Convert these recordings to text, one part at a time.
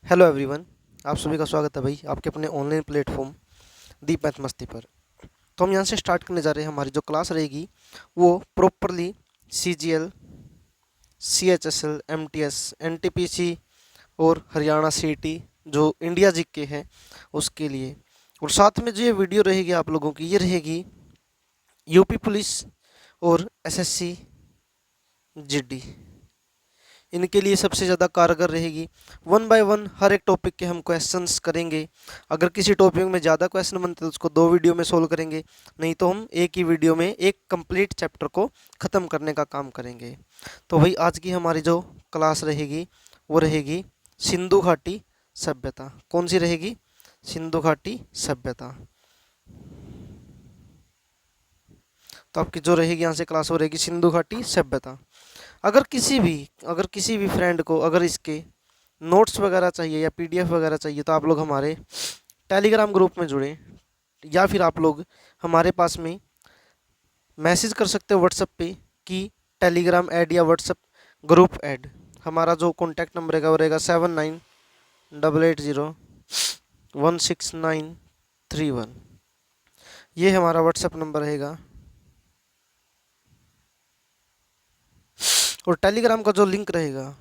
Hello everyone. आप सभी का स्वागत है भाई आपके अपने ऑनलाइन प्लेटफॉर्म दीप मैथ मस्ती पर। तो हम यहाँ से स्टार्ट करने जा रहे हैं। हमारी जो क्लास रहेगी वो properly CGL, CHSL, MTS, NTPC और हरियाणा CET जो इंडिया जीके हैं उसके लिए। और साथ में जो ये वीडियो रहेगी आप लोगों की, ये रहेगी यूपी पुलिस और SSC GD, इनके लिए सबसे ज़्यादा कारगर रहेगी। वन बाय वन हर एक टॉपिक के हम क्वेश्चंस करेंगे। अगर किसी टॉपिक में ज़्यादा क्वेश्चन बनते हैं तो उसको 2 वीडियो में सोल्व करेंगे, नहीं तो हम एक ही वीडियो में एक कंप्लीट चैप्टर को ख़त्म करने का काम करेंगे। तो भाई आज की हमारी जो क्लास रहेगी वो रहेगी सिंधु घाटी सभ्यता। कौन सी रहेगी? सिंधु घाटी सभ्यता। तो आपकी जो रहेगी यहाँ से क्लास वो रहेगी सिंधु घाटी सभ्यता। अगर किसी भी फ्रेंड को अगर इसके नोट्स वगैरह चाहिए या PDF वगैरह चाहिए तो आप लोग हमारे टेलीग्राम ग्रुप में जुड़ें, या फिर आप लोग हमारे पास में मैसेज कर सकते हो व्हाट्सएप पे कि टेलीग्राम ऐड या व्हाट्सएप ग्रुप ऐड। हमारा जो कॉन्टैक्ट नंबर रहेगा वो रहेगा 7988016931। ये हमारा व्हाट्सएप नंबर रहेगा। और टेलीग्राम का जो लिंक रहेगा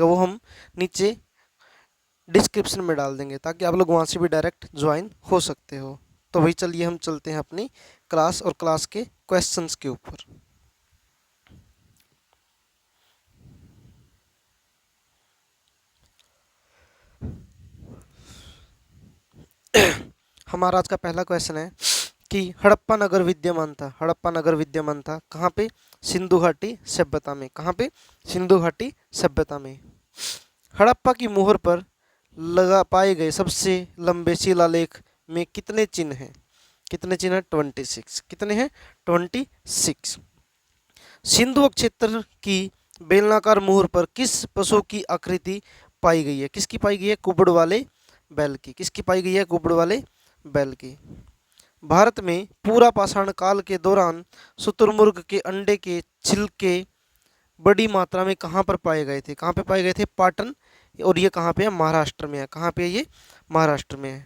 वो हम नीचे डिस्क्रिप्शन में डाल देंगे ताकि आप लोग वहाँ से भी डायरेक्ट ज्वाइन हो सकते हो। तो भाई चलिए हम चलते हैं अपनी क्लास और क्लास के क्वेश्चंस के ऊपर। हमारा आज का पहला क्वेश्चन है कि हड़प्पा नगर विद्यमान था कहाँ पे? सिंधु घाटी सभ्यता में। कहाँ पे? सिंधु घाटी सभ्यता में। हड़प्पा की मोहर पर लगा पाए गए सबसे लंबे शिलालेख में कितने चिन्ह हैं? कितने चिन्ह हैं? 26। कितने हैं? 26। सिंधु क्षेत्र की बेलनाकार मोहर पर किस पशु की आकृति पाई गई है? किसकी पाई गई है? कुबड़ वाले बैल की। किसकी पाई गई है? कुबड़ वाले बैल की। भारत में पूरा पाषाण काल के दौरान शुतुरमुर्ग के अंडे के छिलके बड़ी मात्रा में कहाँ पर पाए गए थे? कहाँ पे पाए गए थे? पाटन। और ये कहाँ पे है? महाराष्ट्र में है। कहाँ पे है ये? महाराष्ट्र में है।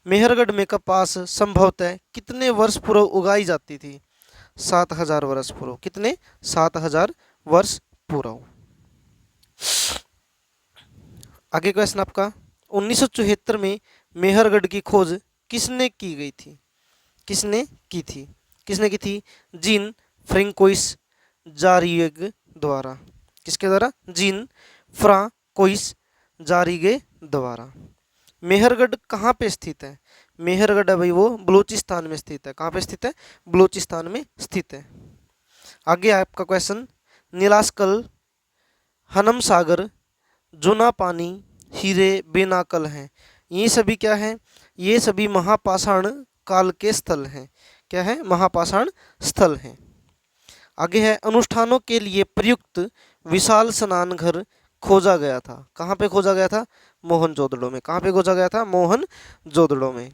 मेहरगढ़ में कपास संभवतः कितने वर्ष पूर्व उगाई जाती थी? 7000 वर्ष पूर्व। कितने? 7000 वर्ष पूर्व। आगे क्वेश्चन आपका 1974 में मेहरगढ़ की खोज किसने की गई थी? किसने की थी? किसने की थी? जीन फ्रेंकोइस जारिग द्वारा। किसके द्वारा? जीन फ्रांकोइस जारिगे द्वारा। मेहरगढ़ कहाँ पे स्थित है? मेहरगढ़ है भाई वो बलूचिस्तान में स्थित है। कहाँ पे स्थित है? बलूचिस्तान में स्थित है। आगे आपका क्वेश्चन नीलास्कल, हनम सागर, जूना पानी, हीरे बेनाकल हैं। ये सभी क्या हैं? ये सभी महापाषाण काल के स्थल हैं। क्या है? महापाषाण स्थल हैं। आगे है अनुष्ठानों के लिए प्रयुक्त विशाल स्नान घर खोजा गया था। कहाँ पे खोजा गया था? मोहनजोदड़ो में। कहाँ पे खोजा गया था? मोहनजोदड़ो में।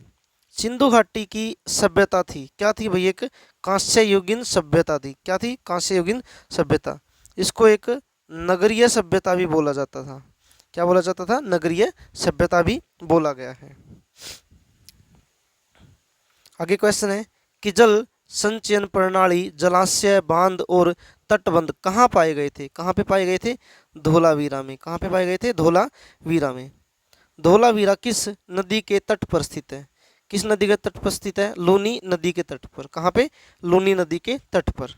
सिंधु घाटी की सभ्यता थी क्या थी भाई? एक कांस्य युगीन सभ्यता थी। क्या थी? कांस्य युगीन सभ्यता। इसको एक नगरीय सभ्यता भी बोला जाता था। क्या बोला जाता था? नगरीय सभ्यता भी बोला गया है। आगे क्वेश्चन है कि जल संचयन प्रणाली, जलाशय, बांध और तटबंध कहाँ पाए गए थे? कहाँ पे पाए गए थे? धोलावीरा में। कहाँ पे पाए गए थे? धोलावीरा में। धोलावीरा किस नदी के तट पर स्थित है? किस नदी के तट पर स्थित है? लूनी नदी के तट पर। कहाँ पे? लूनी नदी के तट पर।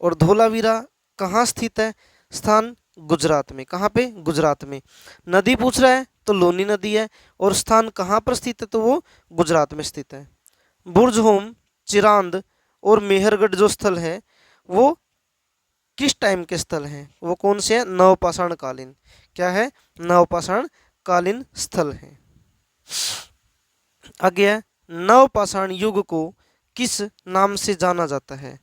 और धोलावीरा कहाँ स्थित है? स्थान गुजरात में। कहाँ पे? गुजरात में। नदी पूछ रहा है तो लूनी नदी है, और स्थान कहाँ पर स्थित है? तो वो गुजरात में स्थित है। बुर्ज होम, चिरांद और मेहरगढ़ जो स्थल है वो किस टाइम के स्थल हैं? वो कौन से हैं? नवपाषाण कालीन। क्या है? नवपाषाण कालीन स्थल हैं। आगे है नवपाषाण युग को किस नाम से जाना जाता है?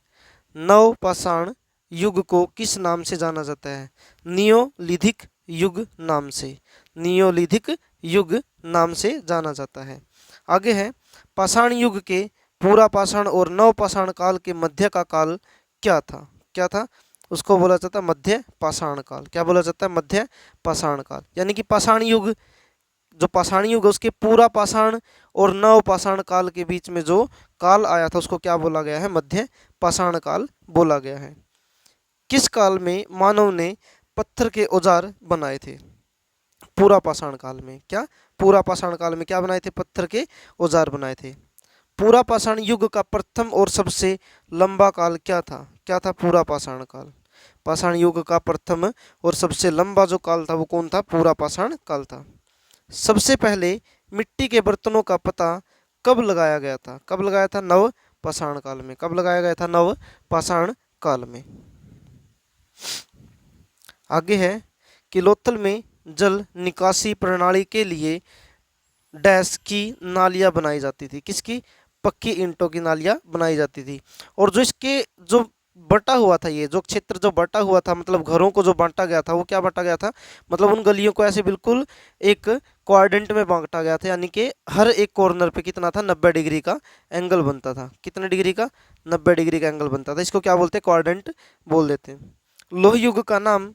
नवपाषाण युग को किस नाम से जाना जाता है? नियोलिथिक युग नाम से। नियोलिथिक युग नाम से जाना जाता है। आगे है पाषाण युग के पूरा पाषाण और नवपाषाण काल के मध्य का काल क्या था? क्या था? उसको बोला जाता है मध्य पाषाण काल। क्या बोला जाता है? मध्य पाषाण काल। यानी कि पाषाण युग, जो पाषाण युग है उसके पूरा पाषाण और नव पाषाण काल के बीच में जो काल आया था उसको क्या बोला गया है? मध्य पाषाण काल बोला गया है। किस काल में मानव ने पत्थर के औजार बनाए थे? पूरा पाषाण काल में। क्या? पूरा पाषाण काल में क्या बनाए थे? पत्थर के औजार बनाए थे। पूरा पाषाण युग का प्रथम और सबसे लंबा काल क्या था? क्या था? पूरा पाषाण काल। पाषाण युग का प्रथम और सबसे लंबा जो काल था वो कौन था? पूरा पाषाण काल था। सबसे पहले मिट्टी के बर्तनों का पता कब लगाया गया था? कब लगाया था? नव पाषाण काल में। कब लगाया गया था? नव पाषाण काल में। आगे है कि लोथल में जल निकासी प्रणाली के लिए डैश की नालियां बनाई जाती थी। किसकी? पक्की ईंटों की नालियां बनाई जाती थी। और जो इसके जो बटा हुआ था, ये जो क्षेत्र जो बटा हुआ था, मतलब घरों को जो बांटा गया था वो क्या बांटा गया था? मतलब उन गलियों को ऐसे बिल्कुल एक क्वाड्रेंट में बांटा गया था, यानी कि हर एक कॉर्नर पे कितना था? 90 डिग्री का एंगल बनता था। कितने डिग्री का? 90 डिग्री का एंगल बनता था। इसको क्या बोलते हैं? क्वाड्रेंट बोल देते हैं। लोह युग का नाम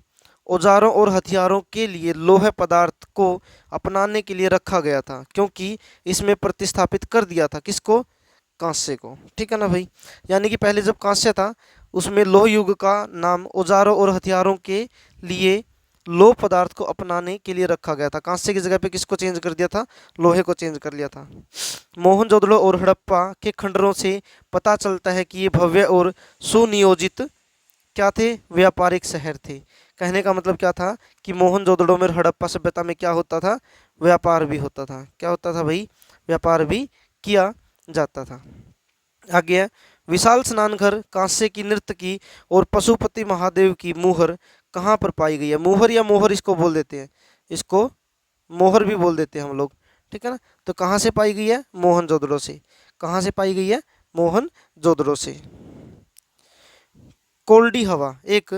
औजारों और हथियारों के लिए लोहे पदार्थ को अपनाने के लिए रखा गया था, क्योंकि इसमें प्रतिस्थापित कर दिया था किसको? कांस्य को। ठीक है ना भाई? यानी कि पहले जब कांस्य था उसमें लोह युग का नाम औजारों और हथियारों के लिए लोह पदार्थ को अपनाने के लिए रखा गया था। कांस्य की जगह पे किसको चेंज कर दिया था? लोहे को चेंज कर लिया था। मोहनजोदड़ो और हड़प्पा के खंडरों से पता चलता है कि ये भव्य और सुनियोजित क्या थे? व्यापारिक शहर थे। कहने का मतलब क्या था कि मोहनजोदड़ो में, हड़प्पा सभ्यता में क्या होता था? व्यापार भी होता था। क्या होता था भाई? व्यापार भी किया जाता था। आगे है विशाल स्नानघर, कांस्य की नृत्य की और पशुपति महादेव की मुहर कहाँ पर पाई गई है? मुहर या मोहर इसको बोल देते हैं, इसको मोहर भी बोल देते हैं हम लोग। ठीक है ना? तो कहाँ से पाई गई है? मोहनजोदड़ो से। कहाँ से पाई गई है? मोहनजोदड़ो से। कोल्डी हवा एक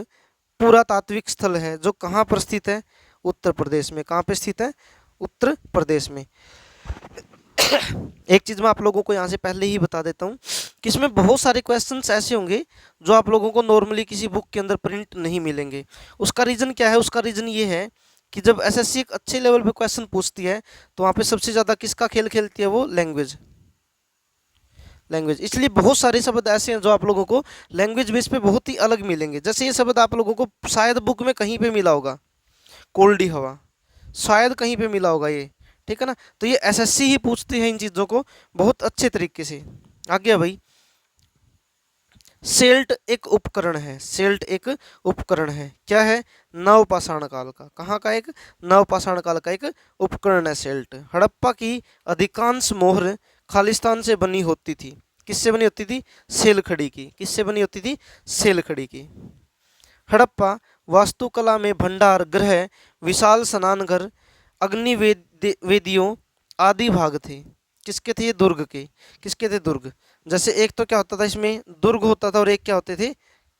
पुरातात्विक स्थल है जो कहाँ पर स्थित है? उत्तर प्रदेश में। कहाँ पे स्थित है? उत्तर प्रदेश में। एक चीज मैं आप लोगों को यहाँ से पहले ही बता देता हूँ कि इसमें बहुत सारे क्वेश्चंस ऐसे होंगे जो आप लोगों को नॉर्मली किसी बुक के अंदर प्रिंट नहीं मिलेंगे। उसका रीजन क्या है? उसका रीजन ये है कि जब एसएससी एक अच्छे लेवल पे क्वेश्चन पूछती है तो वहाँ पे सबसे ज्यादा किसका खेल खेलती है? वो लैंग्वेज। लैंग्वेज। इसलिए बहुत सारे शब्द ऐसे हैं जो आप लोगों को लैंग्वेज बेस पे बहुत ही अलग मिलेंगे। जैसे ये शब्द आप लोगों को शायद बुक में कहीं पे मिला होगा, कोल्डी हवा, शायद कहीं पे मिला होगा ये। ठीक है ना? तो ये एसएससी ही पूछती है इन चीज़ों को बहुत अच्छे तरीके से। आ गया भाई। सेल्ट एक उपकरण है। सेल्ट एक उपकरण है। क्या है? नवपाषाण काल का। कहाँ का? एक नवपाषाण काल का एक उपकरण है सेल्ट। हड़प्पा की अधिकांश मोहर खालिस्तान से बनी होती थी। किससे बनी होती थी? सेलखड़ी की। किससे बनी होती थी? सेलखड़ी की। हड़प्पा वास्तुकला में भंडार गृह, विशाल स्नानघर, अग्निवेदियों आदि भाग थे। किसके थे? ये दुर्ग के। किसके थे? दुर्ग। जैसे एक तो क्या होता था इसमें? दुर्ग होता था, और एक क्या होते थे?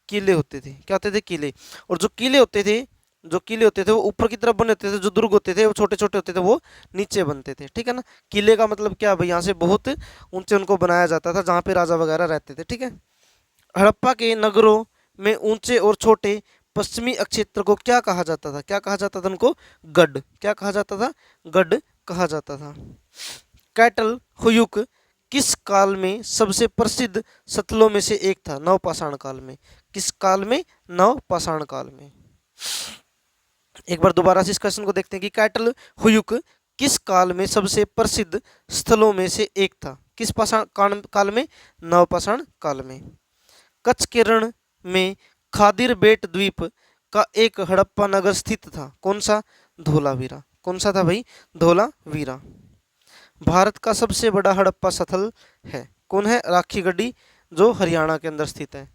किले होते थे। क्या होते थे? किले। और जो किले होते थे, जो किले होते थे वो ऊपर की तरफ बने होते थे, जो दुर्ग होते थे वो छोटे छोटे होते थे, वो नीचे बनते थे। ठीक है ना? किले का मतलब क्या भाई? यहाँ से बहुत ऊंचे उनको बनाया जाता था जहाँ पे राजा वगैरह रहते थे। ठीक है? हड़प्पा के नगरों में ऊंचे और छोटे पश्चिमी अक्षेत्र को क्या कहा जाता था? क्या कहा जाता था उनको? गढ़। क्या कहा जाता था? गढ़ कहा जाता था। कैटल हुयुक किस काल में सबसे प्रसिद्ध स्थलों में से एक था? नवपाषाण काल में। किस काल में? नवपाषाण काल में। एक बार दोबारा से इस क्वेश्चन को देखते हैं कि कैटल हुयुक किस काल में सबसे प्रसिद्ध स्थलों में से एक था? किस पाषाण काल में? नवपाषाण काल में। कच्छ के रण में खादिर बेट द्वीप का एक हड़प्पा नगर स्थित था। कौन सा? धोलावीरा। कौन सा था भाई? धोलावीरा। भारत का सबसे बड़ा हड़प्पा स्थल है। कौन है? राखी गढ़ी, जो हरियाणा के अंदर स्थित है।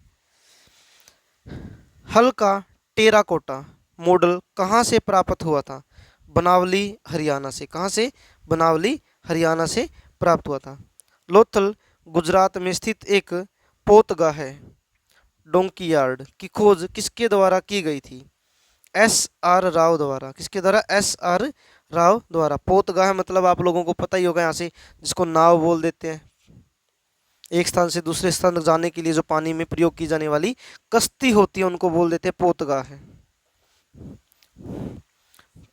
हल का टेराकोटा मॉडल कहाँ से प्राप्त हुआ था? बनावली, हरियाणा से। कहाँ से? बनावली, हरियाणा से प्राप्त हुआ था। लोथल गुजरात में स्थित एक पोतगा है। डोंकी यार्ड की खोज किसके द्वारा की गई थी? एस आर राव द्वारा। किसके द्वारा? एस आर राव द्वारा। पोतगाह मतलब आप लोगों को पता ही होगा, यहाँ से जिसको नाव बोल देते हैं। एक स्थान से दूसरे स्थान तक जाने के लिए जो पानी में प्रयोग की जाने वाली कश्ती होती है उनको बोल देते हैं पोतगा है।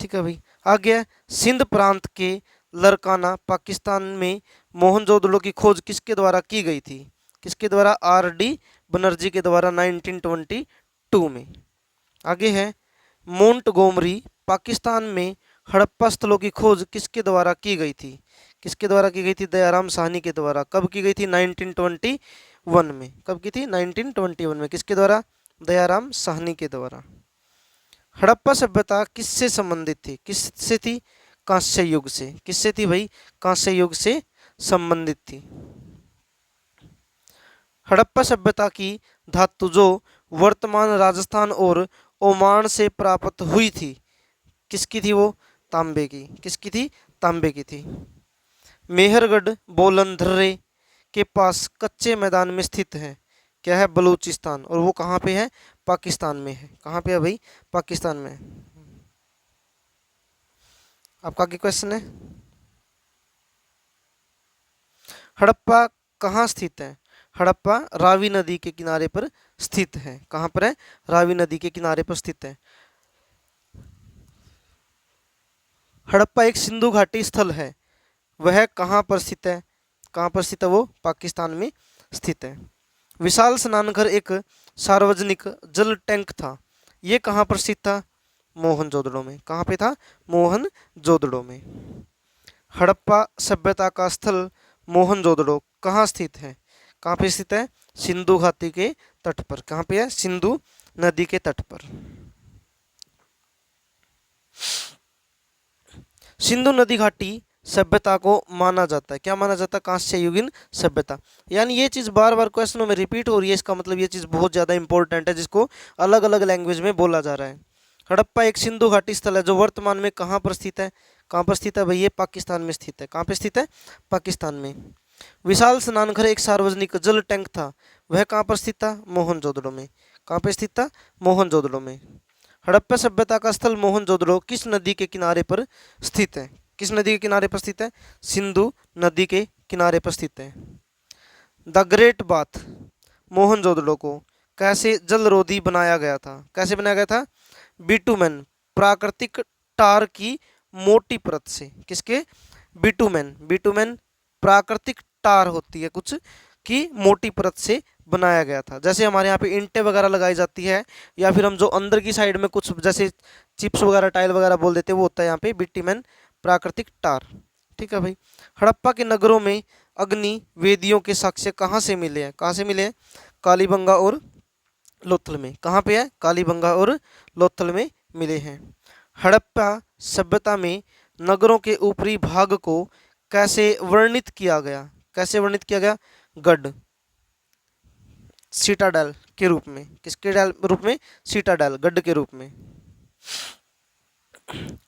ठीक है भाई। आगे है, सिंध प्रांत के लरकाना पाकिस्तान में मोहनजोदड़ो की खोज किसके द्वारा की गई थी? किसके द्वारा? आर डी बनर्जी के द्वारा 1922 में। आगे है, मोंटगोमरी पाकिस्तान में हड़प्पा स्थलों की खोज किसके द्वारा की गई थी? किसके द्वारा की गई थी? दयाराम साहनी के द्वारा। कब की गई थी? 1921 में। कब की थी? 1921 में। किसके द्वारा? दयाराम साहनी के द्वारा। हड़प्पा सभ्यता किससे संबंधित थी? किससे थी? कांस्य युग से। किससे थी भाई? कांस्य युग से संबंधित थी। हड़प्पा सभ्यता की धातु जो वर्तमान राजस्थान और ओमान से प्राप्त हुई थी, किसकी थी वो? तांबे की। किसकी थी? तांबे की थी। मेहरगढ़ बोलंधरे के पास कच्चे मैदान में स्थित है, क्या है? बलूचिस्तान। और वो कहाँ पे है? पाकिस्तान में है। कहाँ पे है भाई? पाकिस्तान में। आपका क्या क्वेश्चन है? हड़प्पा कहाँ स्थित है? हड़प्पा रावी नदी के किनारे पर स्थित है। कहाँ पर है? रावी नदी के किनारे पर स्थित है। हड़प्पा एक सिंधु घाटी स्थल है, वह कहाँ पर स्थित है? कहाँ पर स्थित है वो? पाकिस्तान में स्थित है। विशाल स्नानघर एक सार्वजनिक जल टैंक था, ये कहाँ पर स्थित था? मोहनजोदड़ो में। कहाँ पे था? मोहनजोदड़ो में। हड़प्पा सभ्यता का स्थल मोहनजोदड़ो कहाँ स्थित है? कहाँ पे स्थित है? सिंधु घाटी के तट पर। कहाँ पे है? सिंधु नदी के तट पर। सिंधु नदी घाटी सभ्यता को माना जाता है, क्या माना जाता है? कांस्य युगीन सभ्यता। यानी ये चीज बार बार क्वेश्चनों में रिपीट हो रही है, इसका मतलब ये चीज बहुत ज्यादा इंपॉर्टेंट है, जिसको अलग अलग लैंग्वेज में बोला जा रहा है। हड़प्पा एक सिंधु घाटी स्थल है जो वर्तमान में कहाँ पर स्थित है? कहाँ पर स्थित है भाई? ये पाकिस्तान में स्थित है। कहाँ पे स्थित है? पाकिस्तान में। विशाल स्नानघर एक सार्वजनिक जल टैंक था, वह कहाँ पर स्थित था? मोहनजोदड़ो में। कहाँ पे स्थित था? मोहनजोदड़ो में। हड़प्पा सभ्यता का स्थल मोहनजोदड़ो किस नदी के किनारे पर स्थित है? किस नदी के किनारे पर स्थित है? सिंधु नदी के किनारे पर स्थित है। द ग्रेट बाथ मोहनजोदड़ो को कैसे जलरोधी बनाया गया था? कैसे बनाया गया था? बिटुमेन प्राकृतिक टार की मोटी परत से। किसके? बिटुमेन। बिटुमेन प्राकृतिक टार होती है कुछ की मोटी परत से बनाया गया था। जैसे हमारे यहाँ पे ईंटें वगैरह लगाई जाती है, या फिर हम जो अंदर की साइड में कुछ जैसे चिप्स वगैरह टाइल वगैरह बोल देते हैं, वो होता है यहाँ पे बिटुमेन प्राकृतिक टार। ठीक है भाई। हड़प्पा के नगरों में अग्नि वेदियों के साक्ष्य कहाँ से मिले हैं? कहाँ से मिले हैं? कालीबंगा और लोथल में। कहाँ पे है? कालीबंगा और लोथल में मिले हैं। हड़प्पा सभ्यता में नगरों के ऊपरी भाग को कैसे वर्णित किया गया? कैसे वर्णित किया गया? गढ़, सीटाडेल के रूप में। किसके रूप में? सीटाडेल, गढ़ के रूप में।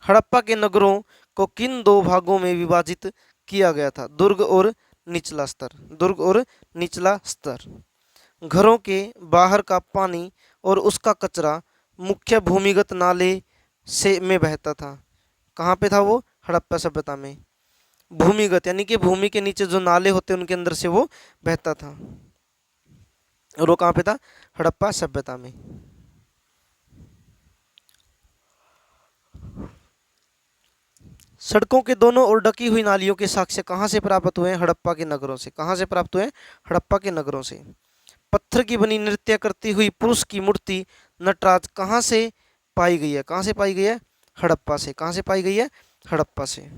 हड़प्पा के नगरों को किन दो भागों में विभाजित किया गया था? दुर्ग और निचला स्तर। दुर्ग और निचला स्तर। घरों के बाहर का पानी और उसका कचरा मुख्य भूमिगत नाले से में बहता था। कहाँ पे था वो? हड़प्पा सभ्यता में। भूमिगत यानी कि भूमि के नीचे जो नाले होते हैं उनके अंदर से वो बहता था। और वो कहाँ पे था? हड़प्पा सभ्यता में। सड़कों के दोनों ओर ढकी हुई नालियों के साक्ष्य कहाँ से प्राप्त हुए हैं? हड़प्पा के नगरों से। कहाँ से प्राप्त हुए हैं? हड़प्पा के नगरों से। पत्थर की बनी नृत्य करती हुई पुरुष की मूर्ति नटराज कहाँ से पाई गई है? कहाँ से पाई गई है? हड़प्पा से। कहाँ से पाई गई है? हड़प्पा से।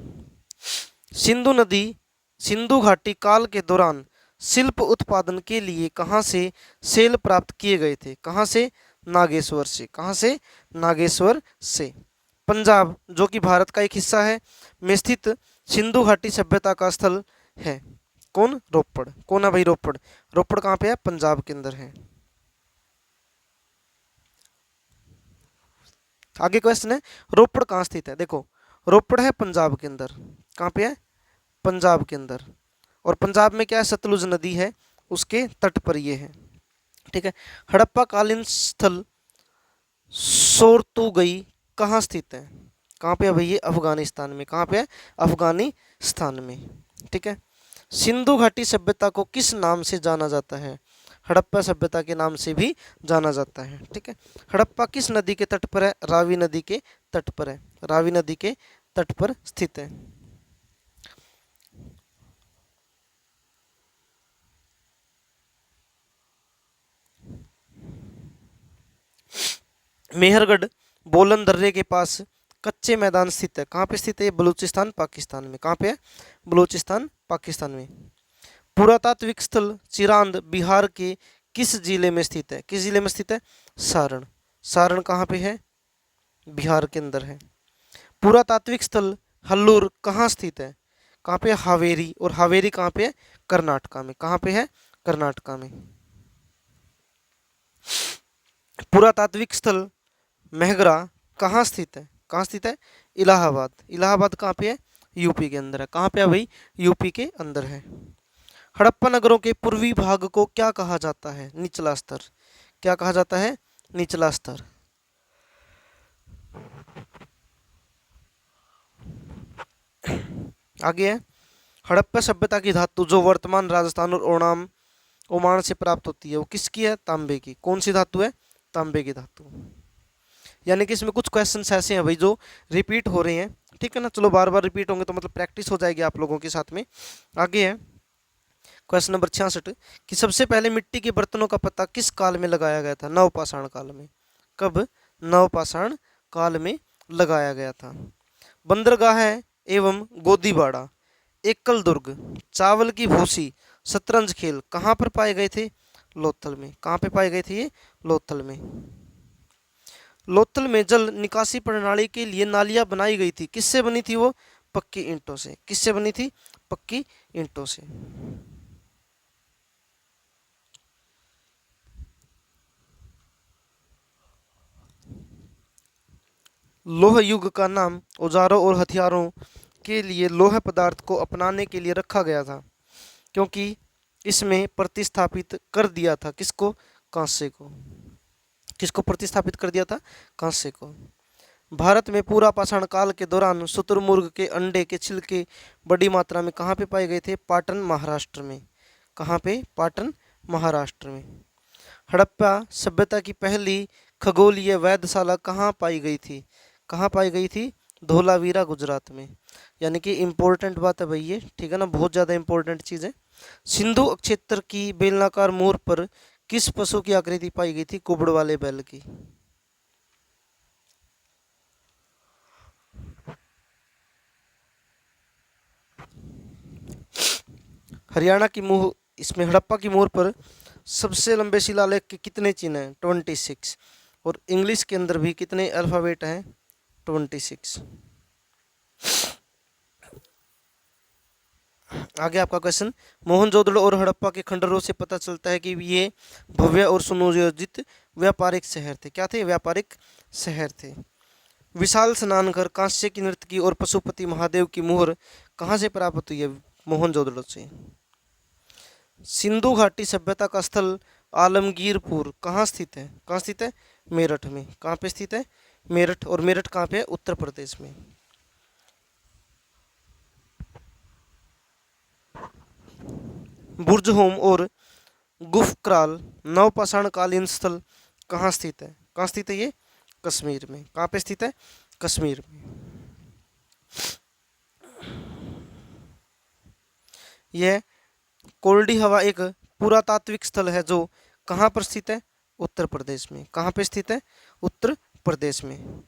सिंधु नदी सिंधु घाटी काल के दौरान शिल्प उत्पादन के लिए कहाँ से सेल प्राप्त किए गए थे? कहाँ से? नागेश्वर से। कहाँ से? नागेश्वर से। पंजाब जो कि भारत का एक हिस्सा है में स्थित सिंधु घाटी सभ्यता का स्थल है कौन? रोपड़। कौन है भाई? रोपड़। रोपड़ कहाँ पे है? पंजाब के अंदर है। आगे क्वेश्चन है, रोपड़ कहाँ स्थित है? देखो, रोपड़ है पंजाब के अंदर। कहाँ पे है? पंजाब के अंदर। और पंजाब में क्या है? सतलुज नदी है, उसके तट पर ये है। ठीक है। हड़प्पा कालीन स्थल सोरतुगई कहाँ स्थित है? कहाँ पे है भाई? ये अफगानिस्तान में। कहाँ पे है? अफगानिस्तान में। ठीक है। सिंधु घाटी सभ्यता को किस नाम से जाना जाता है? हड़प्पा सभ्यता के नाम से भी जाना जाता है। ठीक है, हड़प्पा किस नदी के तट पर है? रावी नदी के तट पर है, रावी नदी के तट पर स्थित है। मेहरगढ़ बोलन दर्रे के पास कच्चे मैदान स्थित है, कहाँ पे स्थित है? ये बलूचिस्तान पाकिस्तान में। कहाँ पे है? बलूचिस्तान पाकिस्तान में। पुरातात्विक स्थल चिरांद बिहार के किस जिले में स्थित है? किस जिले में स्थित है? सारण। सारण कहाँ पे है? बिहार के अंदर है। पुरातात्विक स्थल हल्लूर कहाँ स्थित है? कहाँ पे? हावेरी। और हावेरी कहाँ पे है? कर्नाटका में। कहाँ पे है? कर्नाटका में। पुरातात्विक स्थल महगरा कहाँ स्थित है? कहाँ स्थित है? इलाहाबाद। इलाहाबाद कहाँ पे है? यूपी के अंदर है। कहाँ पे है भाई? यूपी के अंदर है। हड़प्पा नगरों के पूर्वी भाग को क्या कहा जाता है? निचला स्तर। क्या कहा जाता है? निचला स्तर। आगे है, हड़प्पा सभ्यता की धातु जो वर्तमान राजस्थान और ओमान से प्राप्त होती है वो किसकी है? तांबे की। कौन सी धातु है? तांबे की धातु। यानी कि इसमें कुछ क्वेश्चंस ऐसे हैं भाई जो रिपीट हो रहे हैं। ठीक है ना, चलो बार बार रिपीट होंगे तो मतलब प्रैक्टिस हो जाएगी आप लोगों के साथ में। आगे है क्वेश्चन नंबर 66 कि सबसे पहले मिट्टी के बर्तनों का पता किस काल में लगाया गया था? नवपाषाण काल में। कब? नवपाषाण काल में लगाया गया था। बंदरगाह है एवं गोदीबाड़ा, एकल दुर्ग, चावल की भूसी, शतरंज खेल कहाँ पर पाए गए थे? लोथल में। कहाँ पे पाए गए थे ये? लोथल में। लोथल में जल निकासी प्रणाली के लिए नालियां बनाई गई थी, किससे बनी थी वो? पक्की ईंटों से। किससे बनी थी? पक्की ईंटों से। लोह युग का नाम औजारों और हथियारों के लिए लोह पदार्थ को अपनाने के लिए रखा गया था, क्योंकि इसमें प्रतिस्थापित कर दिया था किसको? कांसे को। किसको प्रतिस्थापित कर दिया था? कांसे को। भारत में पूरा पाषाण काल के दौरान शुतुरमुर्ग के अंडे के छिलके बड़ी मात्रा में कहाँ पे पाए गए थे? पाटन महाराष्ट्र में। कहाँ पे? पाटन महाराष्ट्र में। हड़प्पा सभ्यता की पहली खगोलीय वेधशाला कहाँ पाई गई थी? कहाँ पाई गई थी? धोलावीरा गुजरात में। यानी कि इम्पोर्टेंट बात है भाई ये, ठीक है ना, बहुत ज़्यादा इम्पोर्टेंट चीज़ है। सिंधु क्षेत्र की बेलनाकार मोर पर किस पशु की आकृति पाई गई थी? कुबड़ वाले बैल की। हरियाणा की मुँह इसमें हड़प्पा की मोहर पर सबसे लंबे शिलालेख के कितने चिन्ह हैं? 26। और इंग्लिश के अंदर भी कितने अल्फ़ाबेट हैं? 26। आगे आपका क्वेश्चन, मोहनजोदड़ो और हड़प्पा के खंडरों से पता चलता है कि ये भव्य और सुनियोजित व्यापारिक शहर थे। क्या थे? व्यापारिक शहर थे। विशाल स्नानघर, कांस्य की नर्तकी और पशुपति महादेव की मुहर कहाँ से प्राप्त हुई है? मोहनजोदड़ो से। सिंधु घाटी सभ्यता का स्थल आलमगीरपुर कहाँ स्थित है? कहाँ स्थित है? मेरठ में। कहाँ पे स्थित है? मेरठ। और मेरठ कहाँ पे है? उत्तर प्रदेश में। बुर्जहोम और गुफक्राल नवपाषाण कालीन स्थल कहाँ स्थित है? कहाँ स्थित है ये? कश्मीर में। कहाँ पे स्थित है? कश्मीर में। यह कोल्डी हवा एक पुरातात्विक स्थल है जो कहाँ पर स्थित है? उत्तर प्रदेश में। कहाँ पे स्थित है? उत्तर प्रदेश में।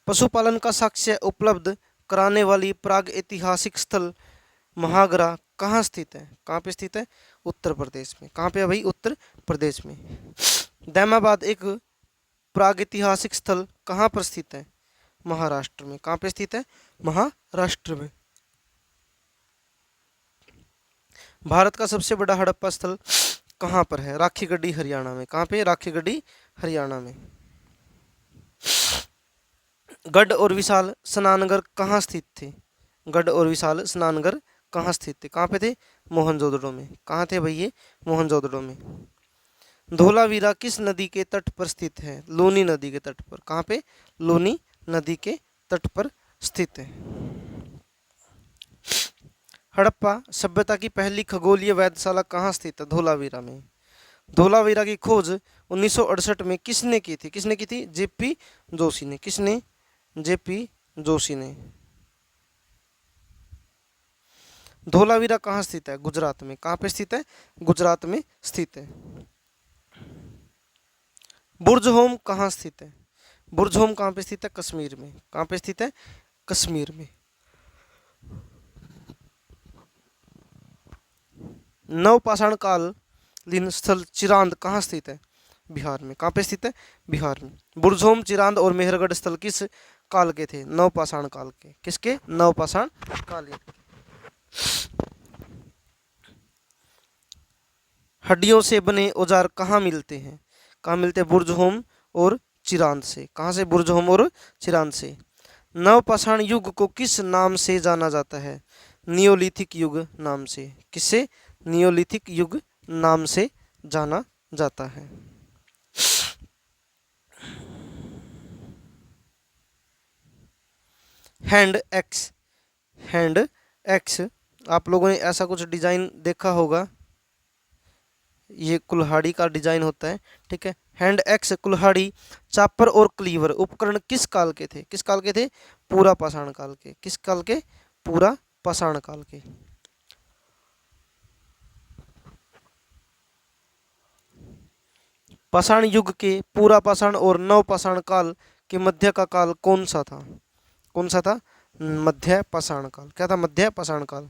पशुपालन का साक्ष्य उपलब्ध कराने वाली प्राग ऐतिहासिक स्थल महागरा कहाँ स्थित है? कहाँ पे स्थित है? उत्तर प्रदेश में। कहाँ पे है भाई? उत्तर प्रदेश में। दैमाबाद एक प्रागैतिहासिक स्थल कहाँ पर स्थित है? महाराष्ट्र में। कहाँ पे स्थित है? महाराष्ट्र में। भारत का सबसे बड़ा हड़प्पा स्थल कहाँ पर है? राखीगढ़ी हरियाणा में। कहाँ पे? राखीगढ़ी हरियाणा में। गढ़ और विशाल स्नानगर कहाँ स्थित थे? गढ़ और विशाल स्नानगर कहाँ स्थित थे? कहाँ पे थे? मोहनजोदड़ो में। कहाँ थे भाई ये? मोहनजोदड़ो में। धोलावीरा किस नदी के तट पर स्थित है? लूनी नदी के तट पर। कहाँ पे? लूनी नदी के तट पर स्थित है। हड़प्पा सभ्यता की पहली खगोलीय वेधशाला कहाँ स्थित है? धोलावीरा में। धोलावीरा की खोज 1968 में किसने की थी? किसने की थी? जेपी जोशी ने। किसने? जेपी जोशी ने। धोलावीरा कहाँ स्थित है? गुजरात में। कहाँ पे स्थित है? गुजरात में स्थित है। बुर्ज होम कहाँ स्थित है? बुर्ज होम कहाँ पे स्थित है? कश्मीर में। कहाँ पे स्थित है? कश्मीर में। नवपाषाण कालीन स्थल चिरांद कहाँ स्थित है? बिहार में। कहाँ पे स्थित है? बिहार में। बुर्ज होम, चिरांद और मेहरगढ़ स्थल किस काल के थे? नवपाषाण काल के। किसके? नवपाषाण कालीन। हड्डियों से बने औजार कहाँ मिलते हैं? कहाँ मिलते हैं? बुर्ज होम और चिरांद से। कहाँ से? बुर्ज होम और चिरांद से। नवपाषाण युग को किस नाम से जाना जाता है? नियोलिथिक युग नाम से। किससे? नियोलिथिक युग नाम से जाना जाता है। Hand axe. हैंड एक्स, आप लोगों ने ऐसा कुछ डिजाइन देखा होगा, ये कुल्हाड़ी का डिजाइन होता है, ठीक है। हैंड एक्स, कुल्हाड़ी, चापर और क्लीवर उपकरण किस काल के थे? किस काल के थे? पूरा पाषाण काल के। किस काल के? पूरा पाषाण काल के। पाषाण युग के, पूरा पाषाण और नव पाषाण काल के मध्य का काल कौन सा था? कौन सा था? मध्य पाषाण काल। क्या था? मध्य पाषाण काल।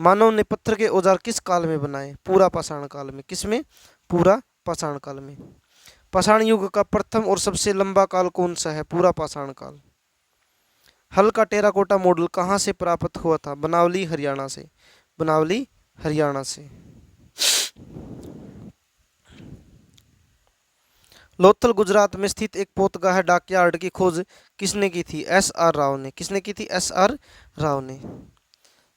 मानव ने पत्थर के औजार किस काल में बनाए? पूरा पाषाण काल में। किसमें? पूरा पाषाण काल में। पाषाण युग का प्रथम और सबसे लंबा काल कौन सा है? पूरा पाषाण काल। हल का टेराकोटा मॉडल कहाँ से प्राप्त हुआ था? बनावली, हरियाणा से। बनावली, हरियाणा से। लोथल गुजरात में स्थित एक पोतगाह डाकयार्ड की खोज किसने की थी? एस आर राव ने। किसने की थी? एस आर राव ने।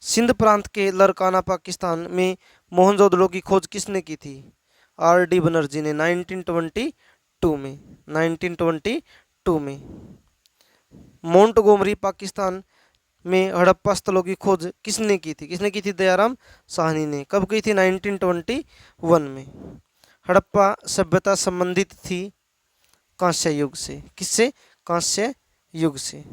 सिंध प्रांत के लरकाना पाकिस्तान में मोहनजोदड़ो की खोज किसने की थी? आर डी बनर्जी ने 1922 में। 1922 में। मोंटगोमरी पाकिस्तान में हड़प्पा स्थलों की खोज किसने की थी? किसने की थी? दयाराम साहनी ने। कब की थी? 1921 में। हड़प्पा सभ्यता संबंधित थी कांस्य युग से। किससे? कांस्य युग से।